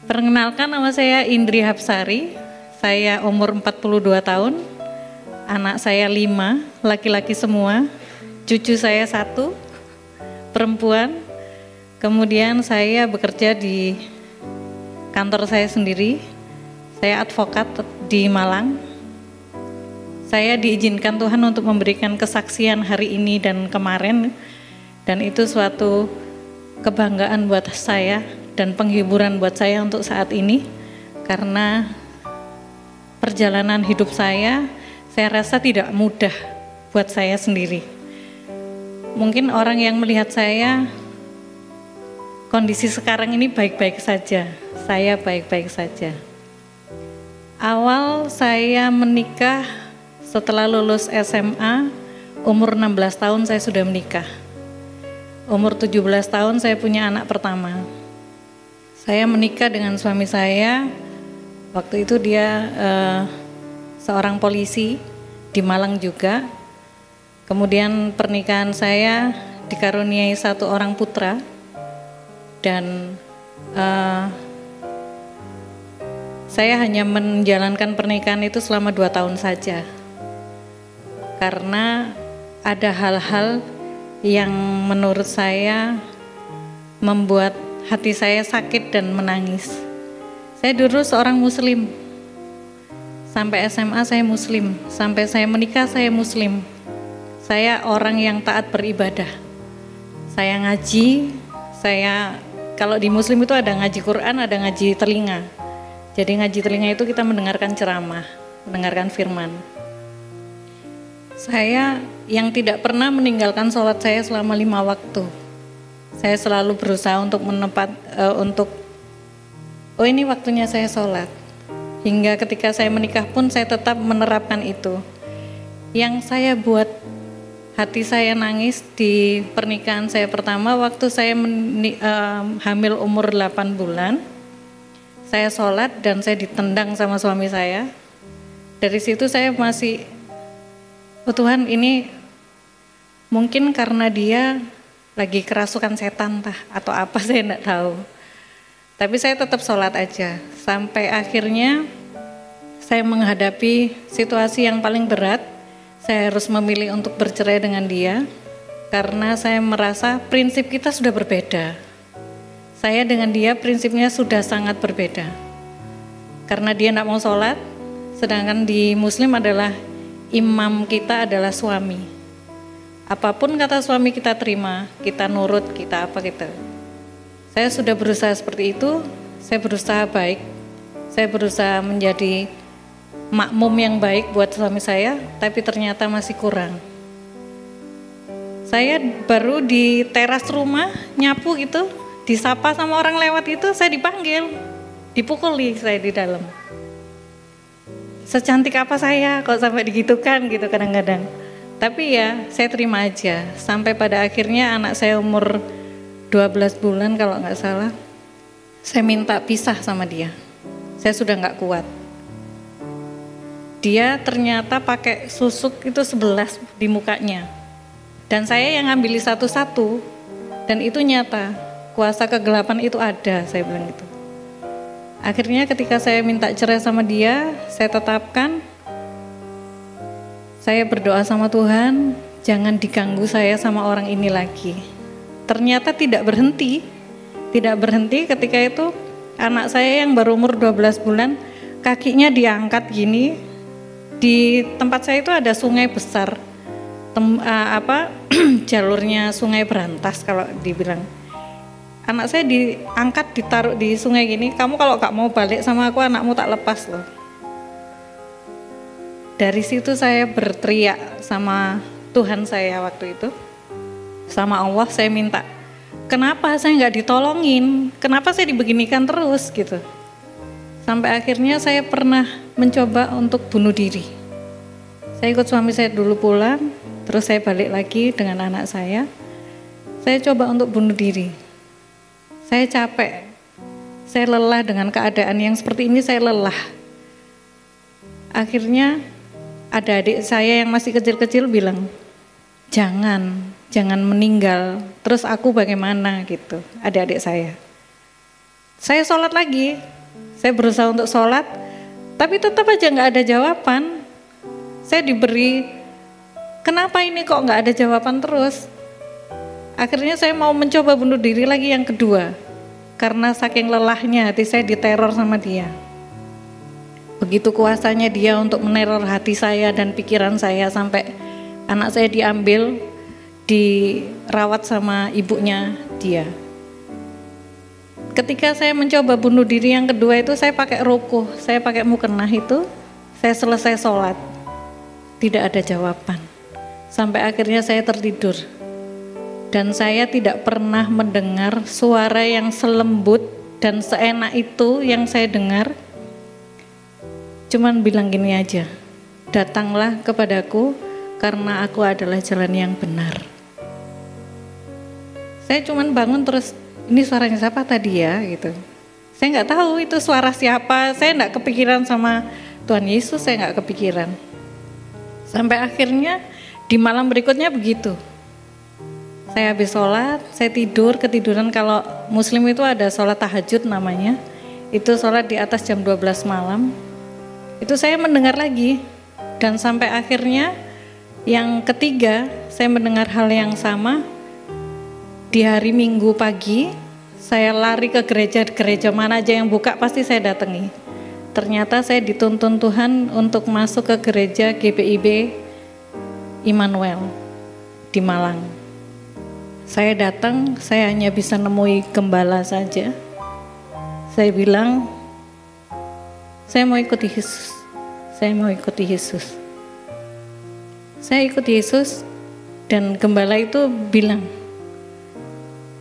Perkenalkan, nama saya Indri Hapsari. Saya umur 42 tahun. Anak saya 5, laki-laki semua. Cucu saya 1, perempuan. Kemudian saya bekerja di kantor saya sendiri. Saya advokat di Malang. Saya diizinkan Tuhan untuk memberikan kesaksian hari ini dan kemarin. Dan itu suatu kebanggaan buat saya dan penghiburan buat saya untuk saat ini. Karena perjalanan hidup saya rasa tidak mudah buat saya sendiri. Mungkin orang yang melihat saya, kondisi sekarang ini baik-baik saja. Saya baik-baik saja. Awal saya menikah setelah lulus SMA, umur 16 tahun saya sudah menikah. Umur 17 tahun saya punya anak pertama. Saya menikah dengan suami saya, waktu itu dia seorang polisi di Malang juga. Kemudian pernikahan saya dikaruniai 1 orang putra. Dan saya hanya menjalankan pernikahan itu selama 2 tahun saja. Karena ada hal-hal yang menurut saya membuat hati saya sakit dan menangis. Saya dulu seorang muslim. Sampai SMA saya muslim, sampai saya menikah saya muslim. Saya orang yang taat beribadah. Saya ngaji, kalau di muslim itu ada ngaji Quran, ada ngaji telinga. Jadi ngaji telinga itu kita mendengarkan ceramah, mendengarkan firman. Saya yang tidak pernah meninggalkan sholat saya selama 5 waktu. Saya selalu berusaha untuk ini waktunya saya sholat. Hingga ketika saya menikah pun saya tetap menerapkan itu. Yang saya buat hati saya nangis di pernikahan saya pertama, waktu saya hamil umur 8 bulan, saya sholat dan saya ditendang sama suami saya. Dari situ saya masih, oh Tuhan, ini mungkin karena dia lagi kerasukan setan atau apa, saya enggak tahu. Tapi saya tetap sholat aja, sampai akhirnya saya menghadapi situasi yang paling berat. Saya harus memilih untuk bercerai dengan dia, karena saya merasa prinsip kita sudah berbeda. Saya dengan dia prinsipnya sudah sangat berbeda. Karena dia tidak mau sholat, sedangkan di muslim adalah imam kita adalah suami. Apapun kata suami kita terima, kita nurut, kita apa kita. Saya sudah berusaha seperti itu, saya berusaha baik, saya berusaha menjadi makmum yang baik buat suami saya, tapi ternyata masih kurang. Saya baru di teras rumah, nyapu gitu, disapa sama orang lewat itu, saya dipanggil, dipukuli saya di dalam. Secantik apa saya kok sampai digitukan gitu kadang-kadang. Tapi ya saya terima aja, sampai pada akhirnya anak saya umur 12 bulan kalau nggak salah, saya minta pisah sama dia. Saya sudah nggak kuat. Dia ternyata pakai susuk itu 11 di mukanya. Dan saya yang ngambil satu-satu, dan itu nyata, kuasa kegelapan itu ada, saya bilang itu. Akhirnya ketika saya minta cerai sama dia, saya tetapkan, saya berdoa sama Tuhan, jangan diganggu saya sama orang ini lagi. Ternyata tidak berhenti ketika itu anak saya yang baru umur 12 bulan, kakinya diangkat gini, di tempat saya itu ada sungai besar, jalurnya sungai berantas kalau dibilang. Anak saya diangkat, ditaruh di sungai gini, kamu kalau gak mau balik sama aku, anakmu tak lepas loh. Dari situ saya berteriak sama Tuhan saya waktu itu, sama Allah saya minta, kenapa saya nggak ditolongin, kenapa saya dibeginikan terus gitu. Sampai akhirnya saya pernah mencoba untuk bunuh diri. Saya ikut suami saya dulu pulang, terus saya balik lagi dengan anak saya. Saya coba untuk bunuh diri. Saya capek, saya lelah dengan keadaan yang seperti ini, saya lelah. Akhirnya ada adik saya yang masih kecil-kecil bilang, jangan meninggal, terus aku bagaimana gitu, adik-adik saya. Saya sholat lagi, saya berusaha untuk sholat, tapi tetap aja nggak ada jawaban. Saya diberi, kenapa ini kok nggak ada jawaban terus? Akhirnya saya mau mencoba bunuh diri lagi yang kedua, karena saking lelahnya hati saya diteror sama dia. Begitu kuasanya dia untuk meneror hati saya dan pikiran saya, sampai anak saya diambil, dirawat sama ibunya dia. Ketika saya mencoba bunuh diri yang kedua itu, saya pakai rukuh, saya pakai mukennah itu, saya selesai sholat, tidak ada jawaban. Sampai akhirnya saya tertidur. Dan saya tidak pernah mendengar suara yang selembut dan seenak itu yang saya dengar. Cuman bilang gini aja, datanglah kepadaku karena aku adalah jalan yang benar. Saya cuman bangun terus, ini suaranya siapa tadi ya gitu. Saya nggak tahu itu suara siapa, saya nggak kepikiran sama Tuhan Yesus, saya nggak kepikiran. Sampai akhirnya di malam berikutnya begitu. Saya habis sholat, saya ketiduran. Kalau muslim itu ada sholat tahajud namanya, itu sholat di atas jam 12 malam. Itu saya mendengar lagi, dan sampai akhirnya yang ketiga saya mendengar hal yang sama. Di hari Minggu pagi, saya lari ke gereja mana aja yang buka pasti saya datangi. Ternyata saya dituntun Tuhan untuk masuk ke gereja GBIB Immanuel di Malang. Saya datang, saya hanya bisa nemui gembala saja. Saya bilang, saya mau ikuti Yesus, saya mau ikuti Yesus. Saya ikut Yesus, dan gembala itu bilang,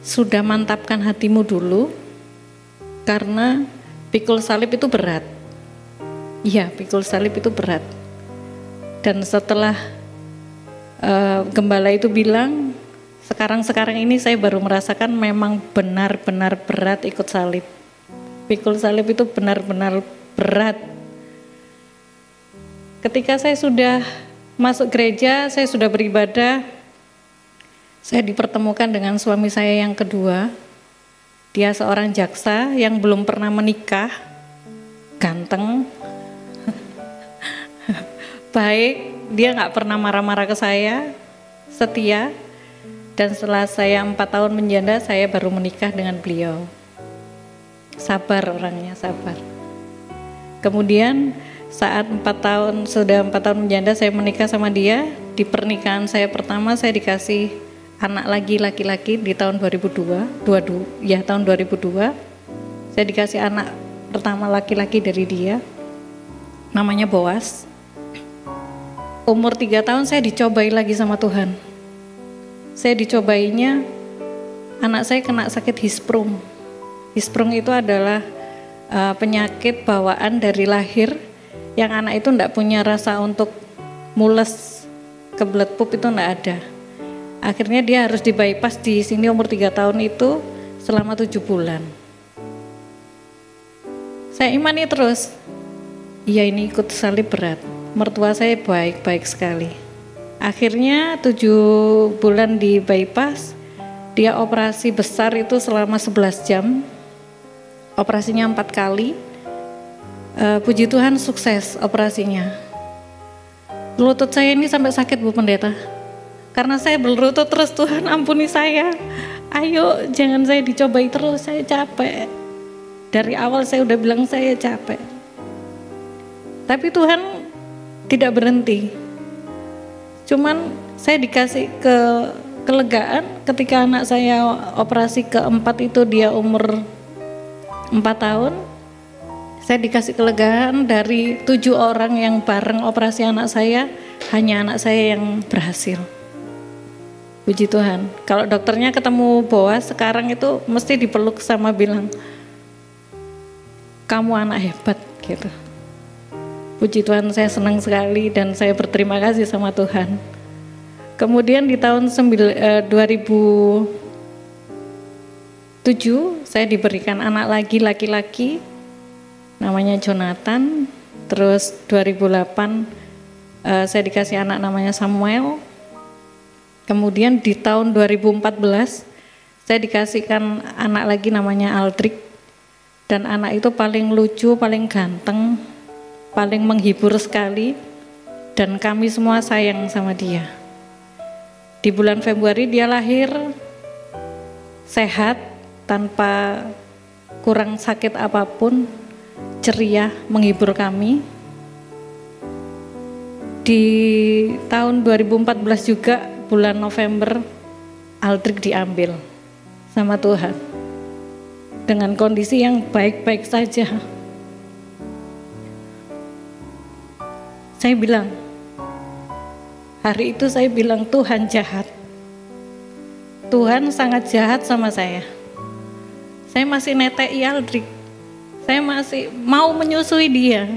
sudah mantapkan hatimu dulu, karena pikul salib itu berat. Iya, pikul salib itu berat. Dan setelah gembala itu bilang, sekarang ini saya baru merasakan memang benar-benar berat ikut salib. Pikul salib itu benar-benar berat. Ketika saya sudah masuk gereja, saya sudah beribadah, saya dipertemukan dengan suami saya yang kedua. Dia seorang jaksa yang belum pernah menikah, ganteng, baik, dia gak pernah marah-marah ke saya, setia. Dan setelah saya 4 tahun menjanda, saya baru menikah dengan beliau. Sabar orangnya, sabar. Kemudian saat 4 tahun menjanda, saya menikah sama dia. Di pernikahan saya pertama, saya dikasih anak lagi laki-laki di tahun 2002. Tahun 2002. Saya dikasih anak pertama laki-laki dari dia. Namanya Boas. Umur 3 tahun saya dicobai lagi sama Tuhan. Saya dicobainya, anak saya kena sakit hisprung. Hisprung itu adalah penyakit bawaan dari lahir, yang anak itu enggak punya rasa untuk mules, kebelet pup itu enggak ada. Akhirnya dia harus di bypass di sini umur 3 tahun itu selama 7 bulan. Saya imani terus, iya ini ikut salib berat. Mertua saya baik-baik sekali. Akhirnya 7 bulan di bypass, dia operasi besar itu selama 11 jam, operasinya 4 kali, puji Tuhan sukses operasinya. Lutut saya ini sampai sakit Bu Pendeta, karena saya berlutut terus, Tuhan ampuni saya, ayo jangan saya dicobai terus, saya capek. Dari awal saya udah bilang saya capek, tapi Tuhan tidak berhenti. Cuman saya dikasih kelegaan ketika anak saya operasi keempat itu, dia umur 4 tahun. Saya dikasih kelegaan dari 7 orang yang bareng operasi anak saya, hanya anak saya yang berhasil. Puji Tuhan. Kalau dokternya ketemu Boas sekarang itu mesti dipeluk sama bilang, kamu anak hebat gitu. Puji Tuhan, saya senang sekali dan saya berterima kasih sama Tuhan. Kemudian di tahun 2007 saya diberikan anak lagi laki-laki namanya Jonathan. Terus 2008 saya dikasih anak namanya Samuel. Kemudian di tahun 2014 saya dikasihkan anak lagi namanya Aldrich. Dan anak itu paling lucu, paling ganteng, paling menghibur sekali, dan kami semua sayang sama dia. Di bulan Februari dia lahir sehat, tanpa kurang sakit apapun, ceria, menghibur kami. Di tahun 2014 juga bulan November, Aldrik diambil sama Tuhan dengan kondisi yang baik-baik saja. Saya bilang, hari itu saya bilang Tuhan jahat. Tuhan sangat jahat sama saya. Saya masih netei Aldrik. Saya masih mau menyusui dia.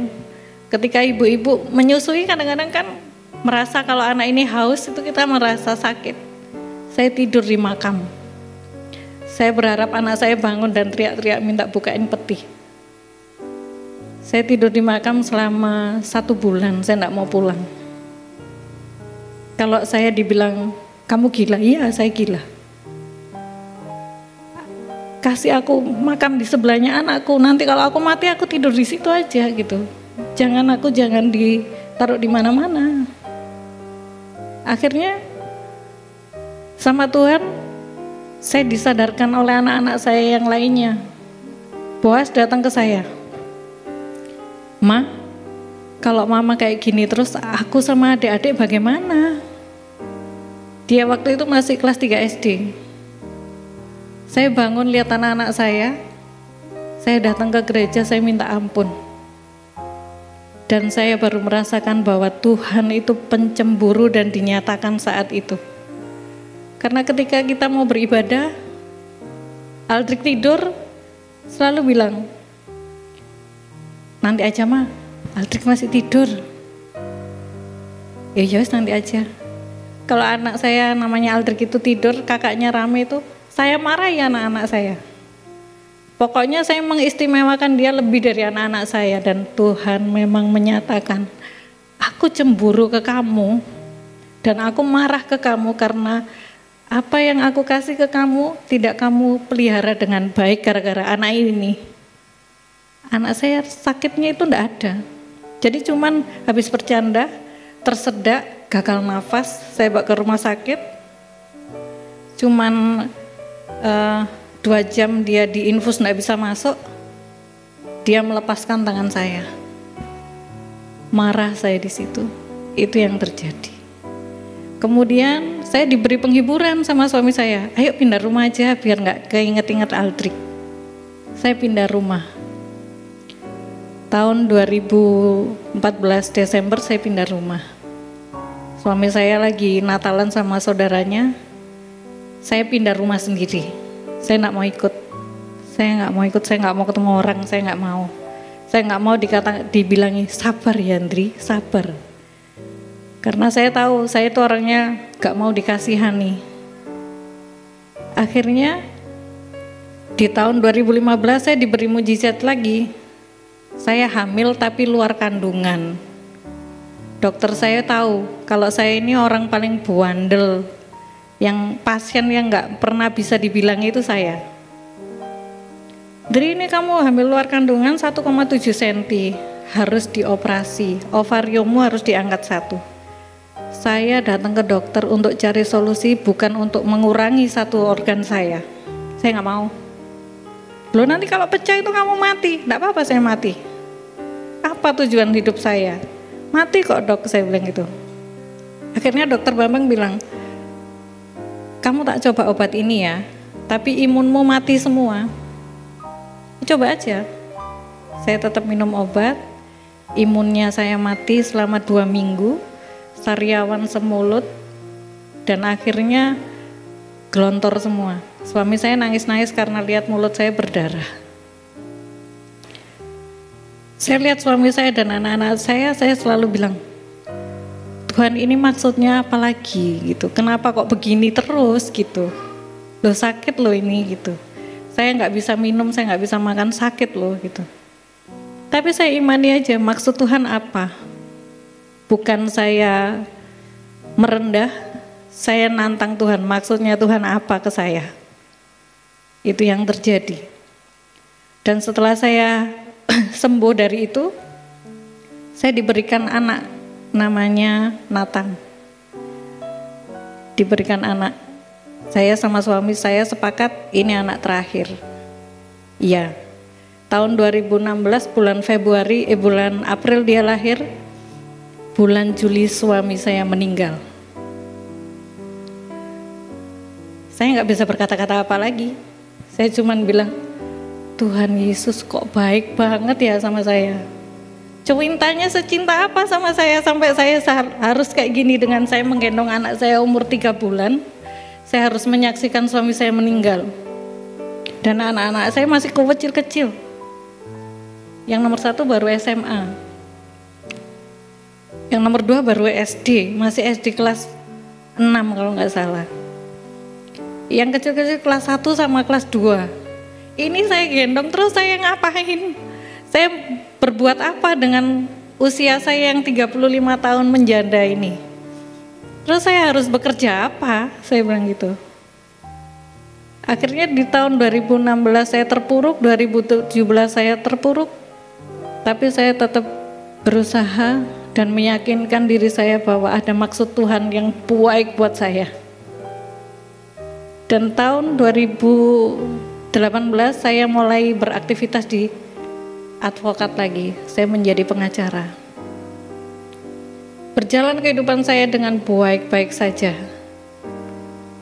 Ketika ibu-ibu menyusui kadang-kadang kan merasa kalau anak ini haus, itu kita merasa sakit. Saya tidur di makam. Saya berharap anak saya bangun dan teriak-teriak minta bukain peti. Saya tidur di makam selama 1 bulan, saya enggak mau pulang. Kalau saya dibilang, kamu gila? Iya, saya gila. Kasih aku makam di sebelahnya anakku, nanti kalau aku mati aku tidur di situ aja gitu. Jangan ditaruh di mana-mana. Akhirnya sama Tuhan saya disadarkan oleh anak-anak saya yang lainnya. Boas datang ke saya, Ma, kalau mama kayak gini terus aku sama adik-adik bagaimana? Dia waktu itu masih kelas 3 SD. Saya bangun lihat anak-anak saya datang ke gereja, saya minta ampun. Dan saya baru merasakan bahwa Tuhan itu pencemburu dan dinyatakan saat itu. Karena ketika kita mau beribadah, Aldrik tidur selalu bilang, nanti aja Ma, Aldrik masih tidur. Ya yos nanti aja. Kalau anak saya namanya Aldrik itu tidur, kakaknya rame itu, saya marahi anak-anak saya. Pokoknya saya mengistimewakan dia lebih dari anak-anak saya. Dan Tuhan memang menyatakan, aku cemburu ke kamu dan aku marah ke kamu karena apa yang aku kasih ke kamu tidak kamu pelihara dengan baik gara-gara anak ini. Anak saya sakitnya itu enggak ada. Jadi cuman habis bercanda, tersedak, gagal nafas, saya bawa ke rumah sakit. Cuman 2 jam dia diinfus enggak bisa masuk. Dia melepaskan tangan saya. Marah saya di situ. Itu yang terjadi. Kemudian saya diberi penghiburan sama suami saya. Ayo pindah rumah aja biar enggak keinget-inget Aldrik. Saya pindah rumah. Tahun 2014 Desember saya pindah rumah. Suami saya lagi Natalan sama saudaranya. Saya pindah rumah sendiri. Saya nggak mau ikut, saya nggak mau ketemu orang, saya nggak mau dibilangi sabar ya Andri, sabar. Karena saya tahu saya itu orangnya nggak mau dikasihani. Akhirnya di tahun 2015 saya diberi mujizat lagi. Saya hamil tapi luar kandungan. Dokter saya tahu kalau saya ini orang paling bandel. Yang pasien yang nggak pernah bisa dibilang itu saya. Dari ini kamu hamil luar kandungan 1,7 cm, harus dioperasi, ovariummu harus diangkat 1. Saya datang ke dokter untuk cari solusi, bukan untuk mengurangi 1 organ saya. Saya nggak mau. Loh nanti kalau pecah itu kamu mati, nggak apa-apa saya mati. Apa tujuan hidup saya? Mati kok dok, saya bilang gitu. Akhirnya dokter Bambang bilang, kamu tak coba obat ini ya, tapi imunmu mati semua. Coba aja. Saya tetap minum obat, imunnya saya mati selama 2 minggu, sariawan semulut, dan akhirnya gelontor semua. Suami saya nangis-nangis karena lihat mulut saya berdarah. Saya lihat suami saya dan anak-anak saya selalu bilang, Tuhan ini maksudnya apa lagi gitu, kenapa kok begini terus gitu, loh sakit loh ini gitu, saya nggak bisa minum, saya nggak bisa makan, sakit loh gitu. Tapi saya imani aja maksud Tuhan apa, bukan saya merendah, saya nantang Tuhan, maksudnya Tuhan apa ke saya, itu yang terjadi. Dan setelah saya sembuh dari itu, saya diberikan anak namanya Nathan. Diberikan anak. Saya sama suami saya sepakat ini anak terakhir. Iya. Tahun 2016 bulan April dia lahir. Bulan Juli suami saya meninggal. Saya nggak bisa berkata-kata apa lagi. Saya cuman bilang, Tuhan Yesus kok baik banget ya sama saya. Cintanya secinta apa sama saya sampai saya harus kayak gini dengan saya menggendong anak saya umur 3 bulan. Saya harus menyaksikan suami saya meninggal. Dan anak-anak saya masih kecil-kecil. Yang nomor 1 baru SMA. Yang nomor 2 baru SD, masih SD kelas 6 kalau nggak salah. Yang kecil-kecil kelas 1 sama kelas 2. Ini saya gendong terus saya ngapain? Saya berbuat apa dengan usia saya yang 35 tahun menjanda ini? Terus saya harus bekerja apa? Saya bilang gitu. Akhirnya di tahun 2016 saya terpuruk, 2017 saya terpuruk. Tapi saya tetap berusaha dan meyakinkan diri saya bahwa ada maksud Tuhan yang baik buat saya. Dan tahun 2018 saya mulai beraktivitas di advokat lagi. Saya menjadi pengacara. Berjalan kehidupan saya dengan baik-baik saja.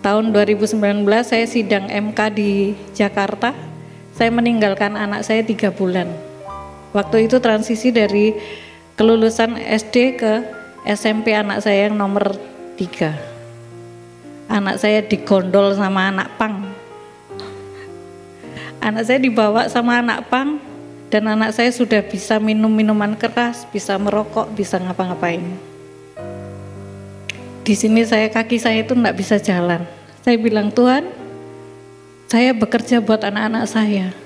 Tahun 2019 saya sidang MK di Jakarta. Saya meninggalkan anak saya 3 bulan. Waktu itu transisi dari kelulusan SD ke SMP anak saya yang nomor 3. Anak saya digondol sama anak pang. Anak saya dibawa sama anak pang dan anak saya sudah bisa minum minuman keras, bisa merokok, bisa ngapa-ngapain. Di sini kaki saya itu enggak bisa jalan. Saya bilang, Tuhan, saya bekerja buat anak-anak saya.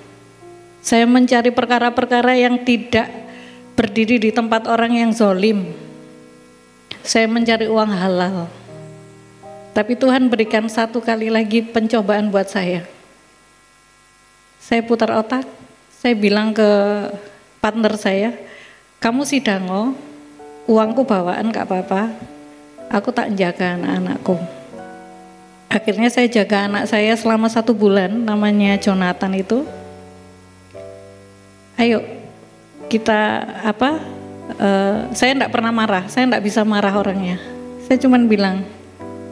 Saya mencari perkara-perkara yang tidak berdiri di tempat orang yang zolim. Saya mencari uang halal. Tapi Tuhan berikan 1 kali lagi pencobaan buat saya. Saya putar otak, saya bilang ke partner saya, kamu sidango, uangku bawaan gak apa-apa, aku tak jaga anak-anakku. Akhirnya saya jaga anak saya selama 1 bulan, namanya Jonathan itu. Ayo kita saya enggak pernah marah, saya enggak bisa marah orangnya. Saya cuman bilang,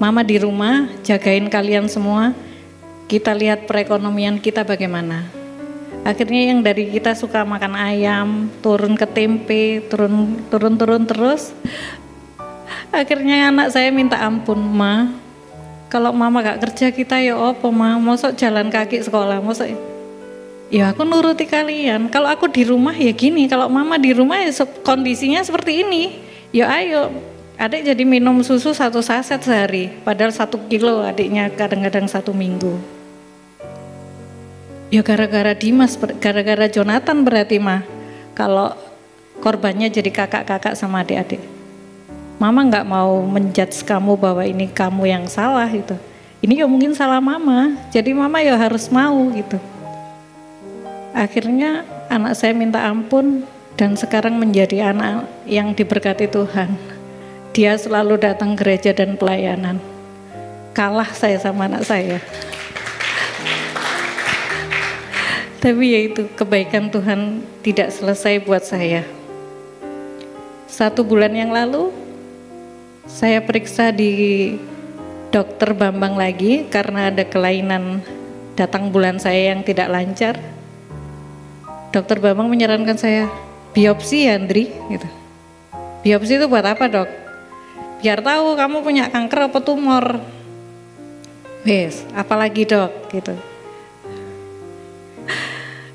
Mama di rumah jagain kalian semua, kita lihat perekonomian kita bagaimana. Akhirnya yang dari kita suka makan ayam, turun ke tempe, turun terus. Akhirnya anak saya minta ampun, Ma, kalau Mama gak kerja kita ya apa, Ma, mosok jalan kaki sekolah, mosok. Ya aku nuruti kalian, kalau aku di rumah ya gini, kalau Mama di rumah ya kondisinya seperti ini. Ya ayo, adik jadi minum susu 1 saset sehari, padahal 1 kilo adiknya kadang-kadang 1 minggu. Ya gara-gara Dimas, gara-gara Jonathan berarti mah, kalau korbannya jadi kakak-kakak sama adik-adik. Mama nggak mau menjudge kamu bahwa ini kamu yang salah gitu. Ini ya mungkin salah Mama, jadi Mama ya harus mau gitu. Akhirnya anak saya minta ampun dan sekarang menjadi anak yang diberkati Tuhan. Dia selalu datang gereja dan pelayanan. Kalah saya sama anak saya. Tapi ya itu kebaikan Tuhan tidak selesai buat saya. 1 bulan yang lalu saya periksa di dokter Bambang lagi karena ada kelainan datang bulan saya yang tidak lancar. Dokter Bambang menyarankan saya biopsi ya Andri gitu. Biopsi itu buat apa, Dok? Biar tahu kamu punya kanker apa tumor. Wes, apalagi, Dok, gitu.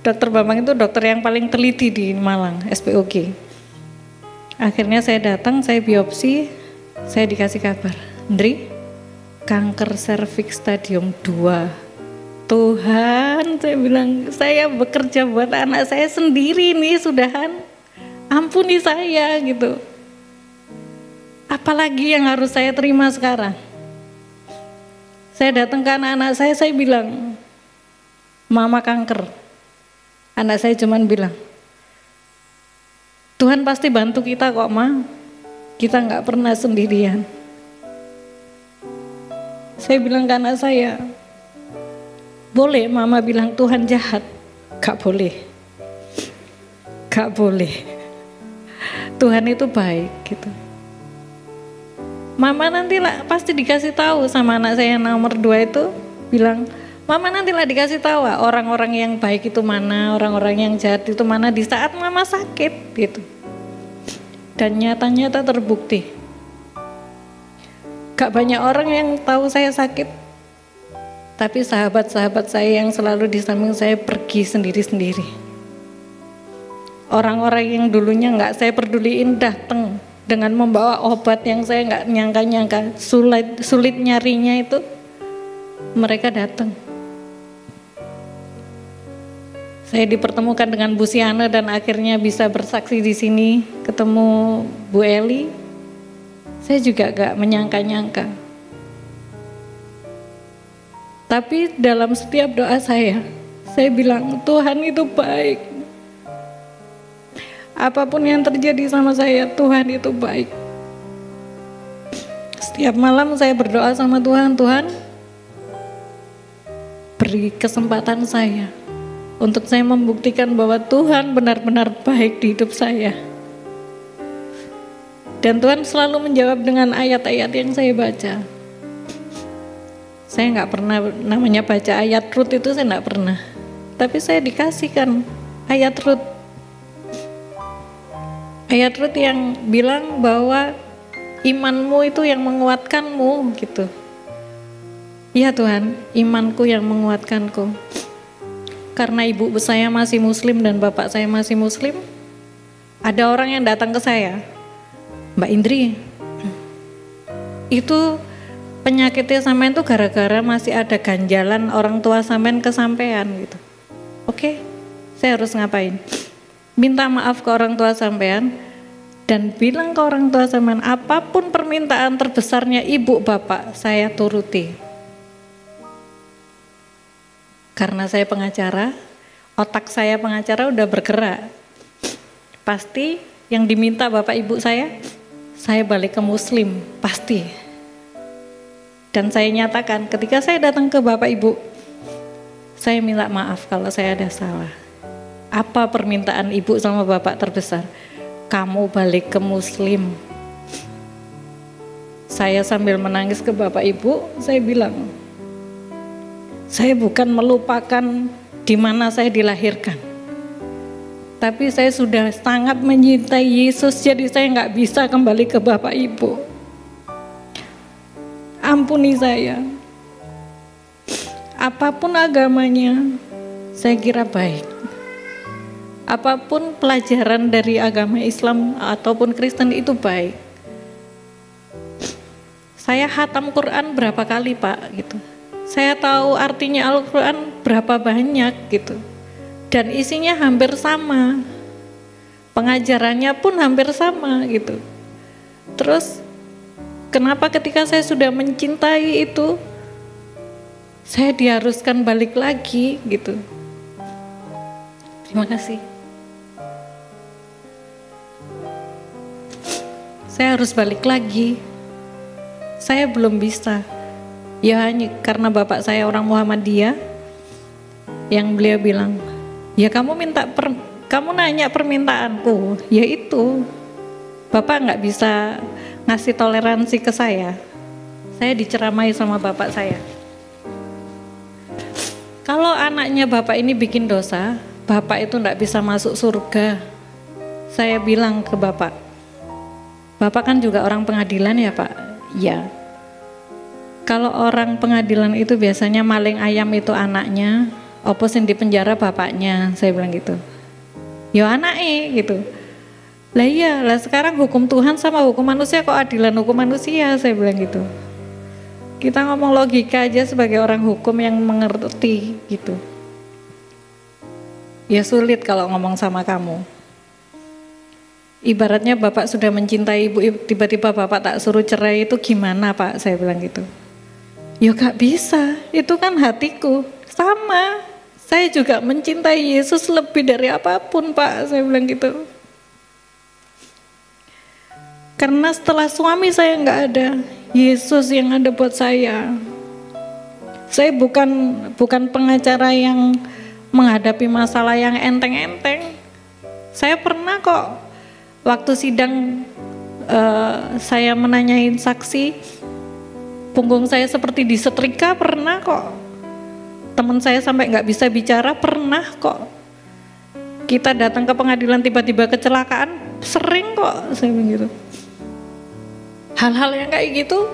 Dokter Bambang itu dokter yang paling teliti di Malang, SPOG. Akhirnya saya datang, saya biopsi, saya dikasih kabar, Andri, kanker serviks stadium 2. Tuhan, saya bilang, saya bekerja buat anak saya sendiri nih, sudahan. Ampuni saya gitu. Apalagi yang harus saya terima sekarang? Saya datang ke anak-anak saya bilang, Mama kanker. Anak saya cuman bilang, Tuhan pasti bantu kita kok Ma, kita nggak pernah sendirian. Saya bilang ke anak saya, boleh Mama bilang Tuhan jahat? Gak boleh. Gak boleh. Tuhan itu baik gitu. Mama nantilah pasti dikasih tahu sama anak saya yang nomor 2 itu, bilang, Mama nantilah dikasih tahu orang-orang yang baik itu mana, orang-orang yang jahat itu mana di saat Mama sakit gitu. Dan nyata-nyata terbukti. Gak banyak orang yang tahu saya sakit, tapi sahabat-sahabat saya yang selalu di samping saya pergi sendiri-sendiri. Orang-orang yang dulunya gak saya peduliin datang dengan membawa obat yang saya gak nyangka-nyangka, sulit nyarinya itu, mereka datang. Saya dipertemukan dengan Bu Siana dan akhirnya bisa bersaksi di sini, ketemu Bu Eli. Saya juga gak menyangka-nyangka. Tapi dalam setiap doa saya bilang Tuhan itu baik. Apapun yang terjadi sama saya, Tuhan itu baik. Setiap malam saya berdoa sama Tuhan, Tuhan beri kesempatan saya untuk saya membuktikan bahwa Tuhan benar-benar baik di hidup saya. Dan Tuhan selalu menjawab dengan ayat-ayat yang saya baca. Saya nggak pernah namanya baca ayat Rut itu, saya nggak pernah. Tapi saya dikasihkan ayat Rut. Ayat Rut yang bilang bahwa imanmu itu yang menguatkanmu gitu. Iya Tuhan, imanku yang menguatkanku. Karena ibu saya masih muslim dan bapak saya masih muslim, ada orang yang datang ke saya, Mbak Indri, itu penyakitnya sampean tuh gara-gara masih ada ganjalan orang tua sampean ke sampean gitu. Oke, saya harus ngapain? Minta maaf ke orang tua sampean dan bilang ke orang tua sampean, apapun permintaan terbesarnya ibu bapak saya turuti. Karena saya pengacara, otak saya pengacara udah bergerak. Pasti yang diminta bapak ibu saya balik ke muslim, pasti. Dan saya nyatakan ketika saya datang ke bapak ibu, saya minta maaf kalau saya ada salah. Apa permintaan ibu sama bapak terbesar? Kamu balik ke muslim. Saya sambil menangis ke bapak ibu, saya bilang, saya bukan melupakan di mana saya dilahirkan. Tapi saya sudah sangat mencintai Yesus, jadi saya nggak bisa kembali ke bapak ibu. Ampuni saya. Apapun agamanya, saya kira baik. Apapun pelajaran dari agama Islam ataupun Kristen itu baik. Saya khatam Quran berapa kali Pak gitu. Saya tahu artinya Al-Quran berapa banyak gitu. Dan isinya hampir sama. Pengajarannya pun hampir sama gitu. Terus kenapa ketika saya sudah mencintai itu, saya diharuskan balik lagi gitu. Terima kasih. Saya harus balik lagi. Saya belum bisa. Ya hanya karena bapak saya orang Muhammadiyah, yang beliau bilang, ya kamu nanya permintaanku, ya itu. Bapak nggak bisa ngasih toleransi ke saya. Saya diceramai sama bapak saya. Kalau anaknya bapak ini bikin dosa, bapak itu nggak bisa masuk surga. Saya bilang ke bapak, Bapak kan juga orang pengadilan ya Pak? Ya. Kalau orang pengadilan itu biasanya maling ayam itu anaknya, opos yang di penjara bapaknya, saya bilang gitu. Ya anaknya gitu. Lah iya, lah sekarang hukum Tuhan sama hukum manusia kok adilan hukum manusia, saya bilang gitu. Kita ngomong logika aja sebagai orang hukum yang mengerti gitu. Ya sulit kalau ngomong sama kamu. Ibaratnya bapak sudah mencintai ibu, tiba-tiba bapak tak suruh cerai itu gimana Pak, saya bilang gitu. Ya gak bisa, itu kan hatiku, Saya juga mencintai Yesus lebih dari apapun, Pak. Saya bilang gitu. Karena setelah suami saya nggak ada, Yesus yang ada buat saya. Saya bukan pengacara yang menghadapi masalah yang enteng-enteng. Saya pernah kok waktu sidang saya menanyain saksi, punggung saya seperti disetrika, pernah kok. Teman saya sampai nggak bisa bicara, pernah kok. Kita datang ke pengadilan tiba-tiba kecelakaan, sering kok, saya bilang gitu. Hal-hal yang kayak gitu,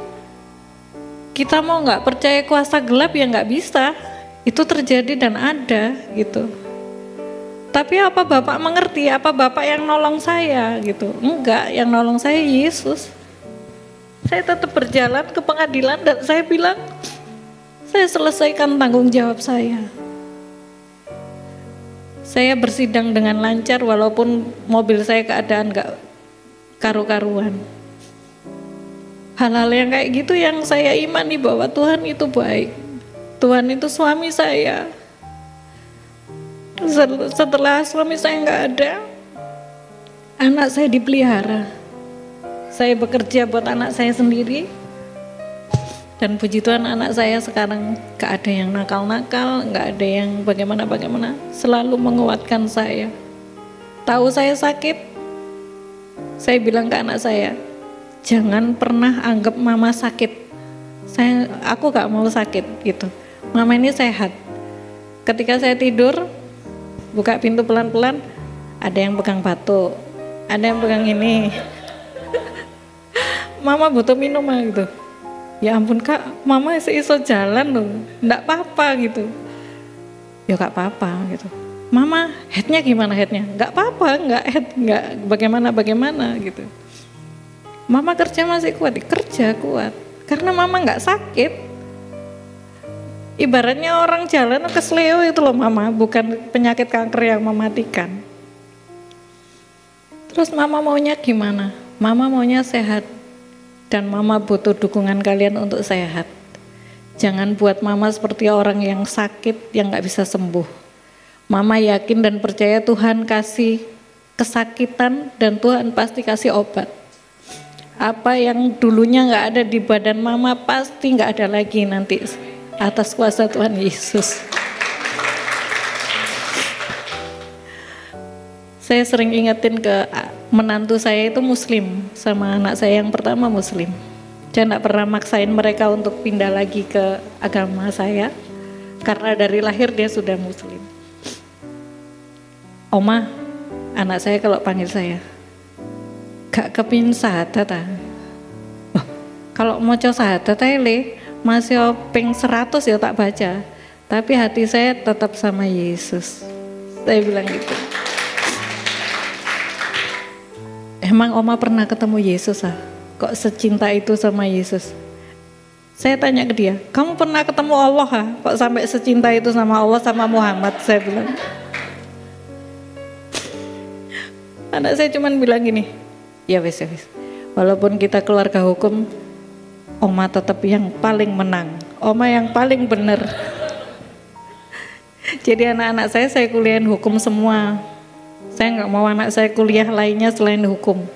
kita mau nggak percaya kuasa gelap ya nggak bisa. Itu terjadi dan ada gitu. Tapi apa Bapak mengerti? Apa Bapak yang nolong saya gitu? Enggak, yang nolong saya Yesus. Saya tetap berjalan ke pengadilan dan saya bilang, saya selesaikan tanggung jawab saya. Saya bersidang dengan lancar walaupun mobil saya keadaan gak karu-karuan. Hal-hal yang kayak gitu yang saya imani bahwa Tuhan itu baik. Tuhan itu suami saya. Setelah suami saya gak ada, anak saya dipelihara. Saya bekerja buat anak saya sendiri. Dan puji Tuhan anak saya sekarang gak ada yang nakal-nakal, gak ada yang bagaimana-bagaimana, selalu menguatkan saya. Tahu saya sakit, saya bilang ke anak saya, jangan pernah anggap mama sakit. Aku gak mau sakit gitu. Mama ini sehat. Ketika saya tidur, buka pintu pelan-pelan, ada yang pegang batuk, ada yang pegang ini. Mama butuh minum gitu. Ya ampun Kak, mama iso jalan loh, enggak apa-apa gitu. Ya gak apa-apa gitu. Mama headnya gimana headnya? Enggak apa-apa, enggak bagaimana gitu. Mama kerja masih kuat, kerja kuat. Karena mama enggak sakit. Ibaratnya orang jalan kesleo itu loh mama, bukan penyakit kanker yang mematikan. Terus mama maunya gimana? Mama maunya sehat. Dan mama butuh dukungan kalian untuk sehat. Jangan buat mama seperti orang yang sakit, yang gak bisa sembuh. Mama yakin dan percaya Tuhan kasih kesakitan dan Tuhan pasti kasih obat. Apa yang dulunya gak ada di badan mama pasti gak ada lagi nanti atas kuasa Tuhan Yesus. Saya sering ingetin ke menantu saya itu muslim, sama anak saya yang pertama muslim. Saya tidak pernah maksain mereka untuk pindah lagi ke agama saya, karena dari lahir dia sudah muslim. Oma, anak saya kalau panggil saya, gak kepin sahadat ah. Oh, kalau mau coba sahadat le, masih ping 100 ya tak baca, tapi hati saya tetap sama Yesus. Saya bilang gitu. Emang Oma pernah ketemu Yesus ah? Kok secinta itu sama Yesus? Saya tanya ke dia, kamu pernah ketemu Allah ah? Kok sampai secinta itu sama Allah sama Muhammad? Saya bilang. Anak saya cuman bilang gini, ya wis. Walaupun kita keluarga hukum, Oma tetap yang paling menang. Oma yang paling benar. Jadi anak-anak saya kuliahin hukum semua. Saya nggak mau anak saya kuliah lainnya selain hukum.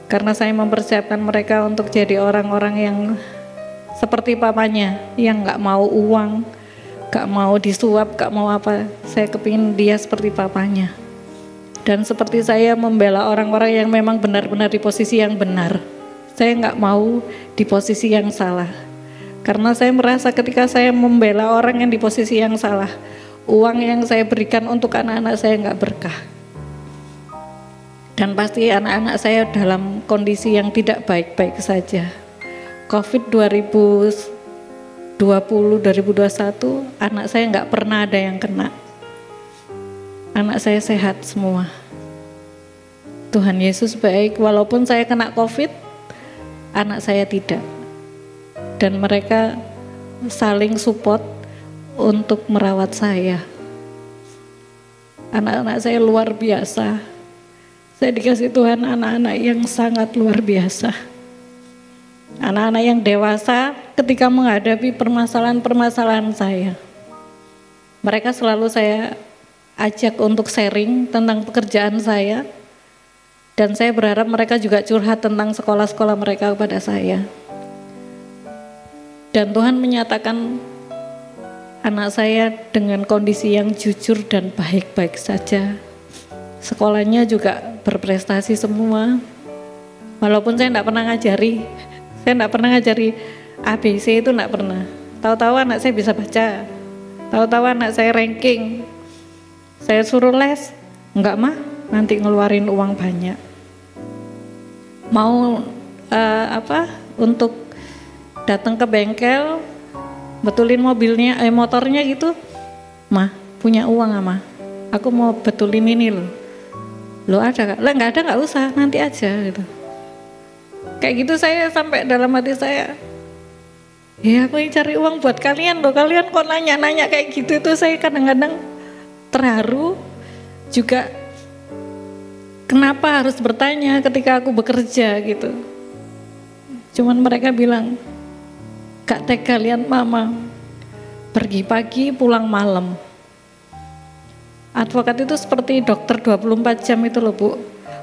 Karena saya mempersiapkan mereka untuk jadi orang-orang yang seperti papanya, yang nggak mau uang, nggak mau disuap, nggak mau apa. Saya kepingin dia seperti papanya. Dan seperti saya membela orang-orang yang memang benar-benar di posisi yang benar. Saya nggak mau di posisi yang salah. Karena saya merasa ketika saya membela orang yang di posisi yang salah, uang yang saya berikan untuk anak-anak saya nggak berkah. Dan pasti anak-anak saya dalam kondisi yang tidak baik-baik saja. Covid 2020, 2021, anak saya nggak pernah ada yang kena. Anak saya sehat semua. Tuhan Yesus baik, walaupun saya kena Covid, anak saya tidak. Dan mereka saling support untuk merawat saya. Anak-anak saya luar biasa. Saya dikasih Tuhan anak-anak yang sangat luar biasa. Anak-anak yang dewasa ketika menghadapi permasalahan-permasalahan saya. Mereka selalu saya ajak untuk sharing tentang pekerjaan saya, dan saya berharap mereka juga curhat tentang sekolah-sekolah mereka kepada saya. Dan Tuhan menyatakan anak saya dengan kondisi yang jujur dan baik-baik saja. Sekolahnya juga berprestasi semua. Walaupun saya enggak pernah ngajari, ABC itu enggak pernah. Tahu-tahu anak saya bisa baca, tahu-tahu anak saya ranking. Saya suruh les, enggak mah, nanti ngeluarin uang banyak. Mau untuk datang ke bengkel, betulin mobilnya, motornya gitu, mah punya uang mah, aku mau betulin ini loh. Lo ada gak? Lah nggak ada, nggak usah, nanti aja gitu. Kayak gitu saya sampai dalam hati saya, ya aku yang cari uang buat kalian loh, kalian kok nanya-nanya kayak gitu. Itu saya kadang-kadang terharu juga, kenapa harus bertanya ketika aku bekerja gitu. Cuman mereka bilang, gak tega lihat mama pergi pagi pulang malam. Advokat itu seperti dokter 24 jam itu loh Bu.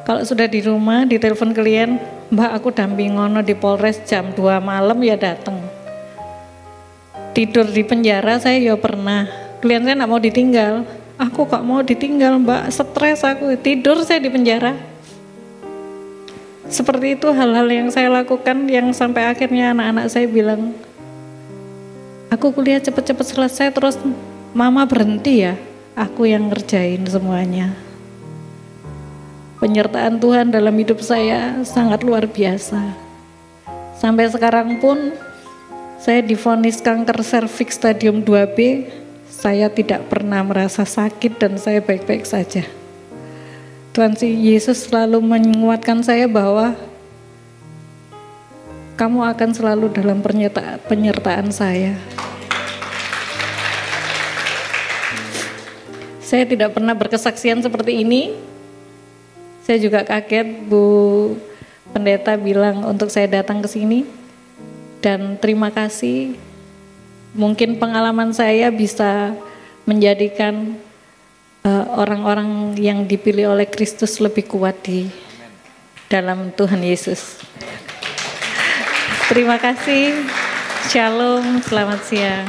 Kalau sudah di rumah ditelepon klien, Mbak aku dampingono di Polres jam 2 malam ya datang. Tidur di penjara saya ya pernah. Klien saya gak mau ditinggal. Aku kok mau ditinggal Mbak, stres aku, tidur saya di penjara. Seperti itu hal-hal yang saya lakukan, yang sampai akhirnya anak-anak saya bilang, aku kuliah cepet-cepet selesai terus mama berhenti ya, aku yang ngerjain semuanya. Penyertaan Tuhan dalam hidup saya sangat luar biasa. Sampai sekarang pun saya divonis kanker serviks stadium 2B, saya tidak pernah merasa sakit dan saya baik-baik saja. Tuhan Yesus selalu menguatkan saya bahwa kamu akan selalu dalam penyertaan saya. Saya tidak pernah berkesaksian seperti ini. Saya juga kaget Bu Pendeta bilang untuk saya datang ke sini. Dan terima kasih. Mungkin pengalaman saya bisa menjadikan orang-orang yang dipilih oleh Kristus lebih kuat di dalam Tuhan Yesus. Terima kasih. Shalom, selamat siang.